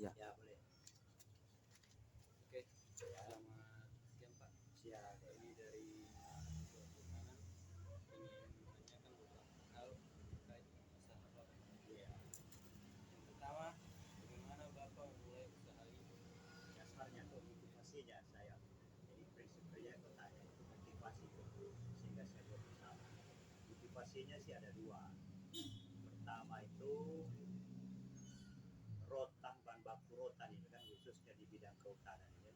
Ya. Ya, boleh. Oke, Ya, selamat siang Pak. siap. Ini dari suatu kanan ingin menanyakan beberapa hal terkait usaha Bapak. Ya, Yang pertama, bagaimana Bapak memulai usaha ini? dasarnya tuh motivasinya saya. Jadi prinsip kerja aku tanya itu motivasi dulu sehingga saya berusaha. Motivasinya sih ada dua. Pertama itu rotan, bahan baku rotan ini kan khususnya di bidang kehutanan ini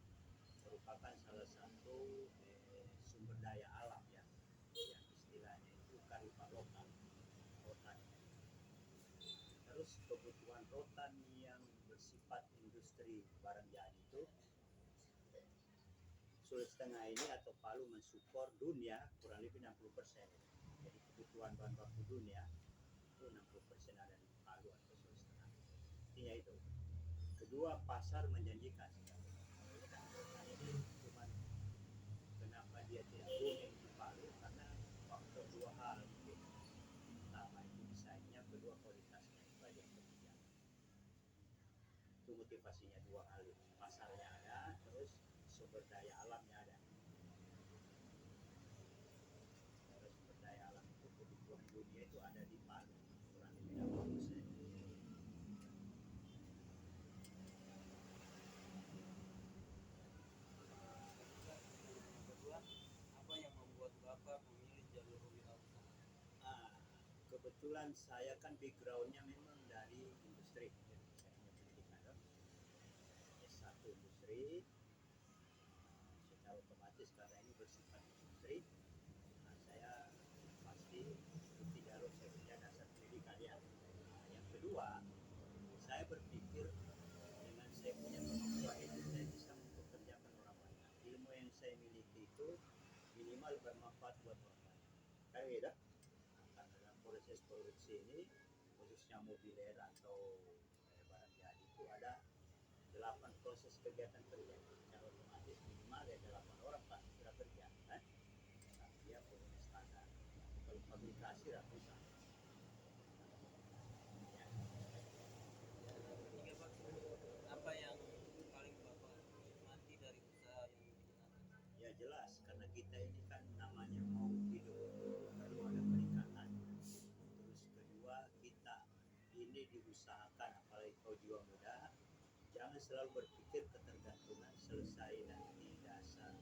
merupakan salah satu sumber daya alam ya, yang istilahnya itu karifan rotan. Terus kebutuhan rotan yang bersifat industri barang jadi itu Sulawesi Tengah ini atau Palu mensupport dunia kurang lebih 60%. Jadi kebutuhan bahan baku dunia itu 60% ada di Palu atau Sulawesi Tengah. Intinya itu. Kedua, pasar menjanjikan sekali. Ini cuma kenapa dia tidak booming di Palu karena faktor dua hal mungkin. Pertama itu desainnya, kedua kualitasnya itu aja yang kemudian. Itu motivasinya dua hal itu. Pasarnya ada, terus sumber daya alamnya ada. Terus sumber daya alam itu kebutuhan dunia itu ada di Palu kurang lebih 60%. Yang kedua, apa yang membuat Bapak memilih jalur wirausaha? Kebetulan saya kan backgroundnya memang dari industri. Saya punya pendidikan S1 industri. Secara otomatis karena ini bersifat industri, saya pasti ikuti jalur saya punya dasar pendidikan ya. Yang kedua, saya berpikir dengan saya punya kemampuan itu saya bisa mempekerjakan orang banyak. Ilmu yang saya miliki itu minimal bermanfaat buat orang banyak. Kayak beda. Karena dalam proses produksi ini khususnya mobiler atau barang jadi itu ada 8 proses kegiatan kerja. Secara otomatis minimal ya 8 orang pasti sudah kerja kan? Nah, dia punya standar. Kalau fabrikasi ratusan. Ya. Yang ketiga Pak, apa yang paling Bapak nikmati dari usaha yang dijalankan? Ya jelas, karena kita ini kan namanya mau hidup perlu ada peningkatan. Terus kedua, kita ini diusahakan, apalagi kau jiwa muda, jangan selalu berpikir ketergantungan selesai nanti dasar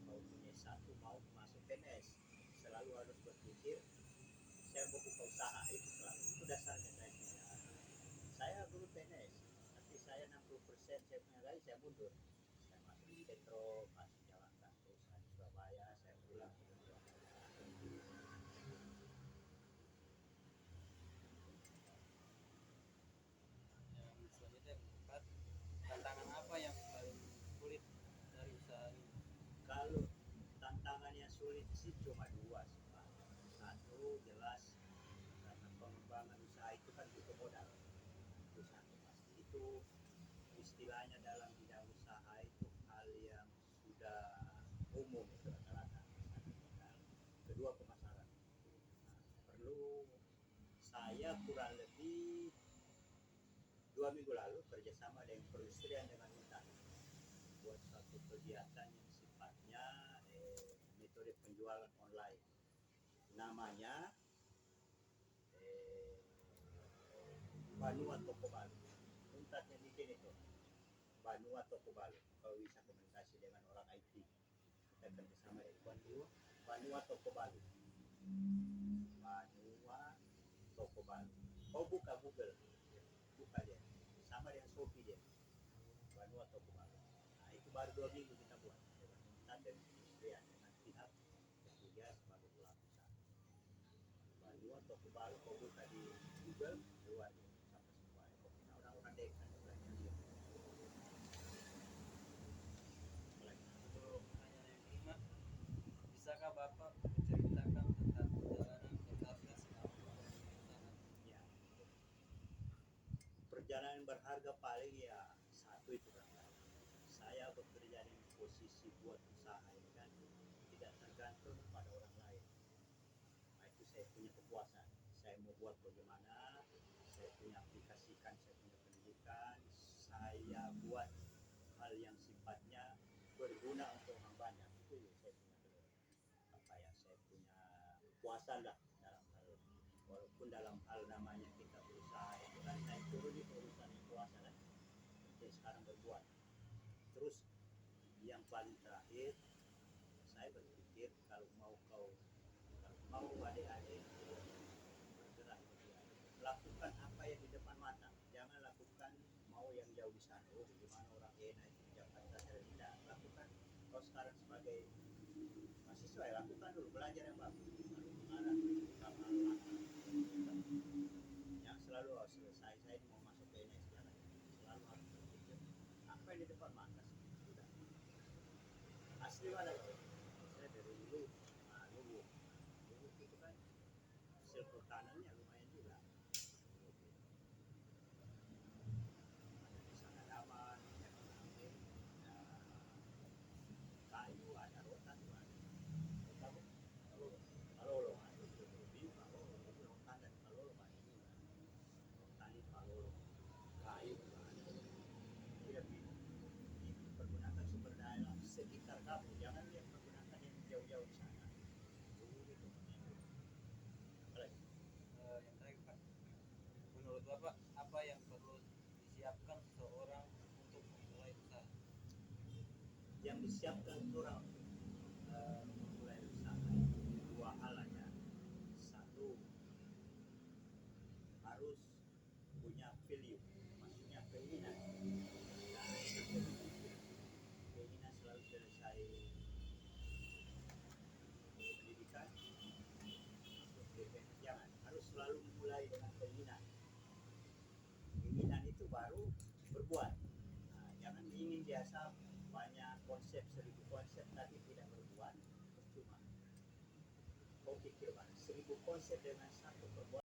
kau punya satu mau masuk PNS. Selalu harus berpikir saya mau buka usaha itu selalu. Itu dasarnya saya punya. Saya dulu PNS, tapi saya 60% saya punya gaji saya mundur. Saya masuk di Petro, masuk jalankan perusahaan di Surabaya, saya pulang ke Yang selanjutnya yang keempat, tantangan apa yang paling sulit dari usaha ini? Kalau tantangan yang sulit sih cuma dua sih Pak. Satu jelas karena pengembangan usaha itu kan butuh modal. Itu satu pasti. Itu istilahnya dalam bidang usaha itu hal yang sudah umum itu rata-rata. Kedua pemasaran. Nah, perlu saya kurang lebih 2 minggu lalu kerjasama dengan perindustrian dengan hutan buat satu kegiatan yang sifatnya metode penjualan online. Namanya Banua Toko Balu. Untatnya bikin itu Banua Toko Balu. Kalau bisa komunikasi dengan orang IT, kita kerjasama dengan Banua Toko Balu. Banua Toko Balu. Kau buka Google, buka dia. Sama dengan Shopee dia. Banua Toko Balu. Nah itu baru 2 minggu kita buat dengan Untat dan perindustrian dengan pihak ketiga sebagai pelaku usaha. Banua Toko Balu kau buka di Google keluar dia sampai semua orang-orang dekat belajar dia. Untuk pertanyaan yang kelima, bisakah Bapak menceritakan tentang perjalanan berharga selama berusaha? Ya. Perjalanan berharga paling ya satu itu kan. Saya bekerja di posisi buat usaha ini kan tidak tergantung pada orang lain. Nah, itu saya punya kepuasan. Saya mau buat bagaimana, saya punya aplikasikan, saya punya pendidikan, saya hal yang sifatnya berguna untuk orang banyak. Itu saya punya saya punya kepuasan lah dalam hal, walaupun dalam hal namanya kita berusaha itu kan naik turun itu urusan kuasa kan. Seperti sekarang berbuat. Terus yang paling terakhir, saya berpikir kalau mau adik-adik bergerak lakukan apa yang di depan mata, jangan lakukan mau yang jauh di sana. Oh, gimana orang enak itu Jakarta, saya tidak lakukan. Kalau sekarang sebagai mahasiswa ya lakukan dulu, belajar yang bagus, lalu mengarah yang selalu harus selesai. Saya ini mau masuk ke NS, jangan selalu harus berpikir apa yang di depan mata. Sudah asli mana itu, saya dari dulu dulu itu kan hasil pertanannya lumayan juga. Ada pisang halaman, ada kambing, ada kayu, ada rotan, ada kalau itu lebih kalau rotan dan kalau banyak juga rotan kalau kayu ada. Tidak pergunakan sumber daya alam sekitar kamu, jangan yang pergunakan yang jauh-jauh di sana. Dulu itu apalagi Yang terakhir Pak, menurut Bapak apa yang perlu disiapkan seseorang untuk memulai usaha? yang disiapkan orang memulai usaha dua hal aja. Satu, harus punya value, maksudnya keinginan. Keinginan selalu selesai pendidikan, jangan, harus selalu mulai dengan keinginan. Keinginan itu baru berbuat. Nah, jangan ingin biasa banyak konsep, 1000 konsep tapi tidak berbuat, percuma. Kau pikir 1000 konsep dengan satu perbuatan